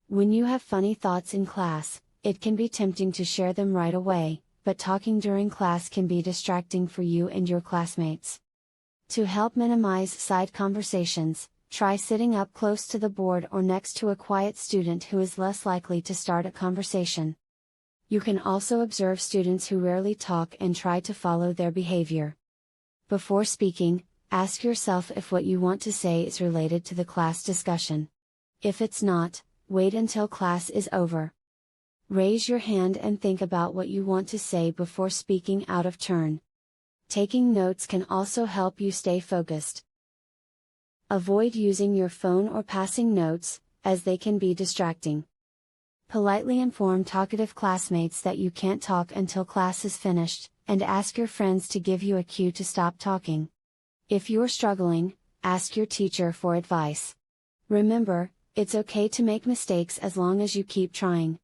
When you have funny thoughts in class, it can be tempting to share them right away, but talking during class can be distracting for you and your classmates. To help minimize side conversations, try sitting up close to the board or next to a quiet student who is less likely to start a conversation. You can also observe students who rarely talk and try to follow their behavior. Before speaking, ask yourself if what you want to say is related to the class discussion. If it's not, wait until class is over. Raise your hand and think about what you want to say before speaking out of turn. Taking notes can also help you stay focused. Avoid using your phone or passing notes, as they can be distracting. Politely inform talkative classmates that you can't talk until class is finished, and ask your friends to give you a cue to stop talking. If you're struggling, ask your teacher for advice. Remember, it's okay to make mistakes as long as you keep trying.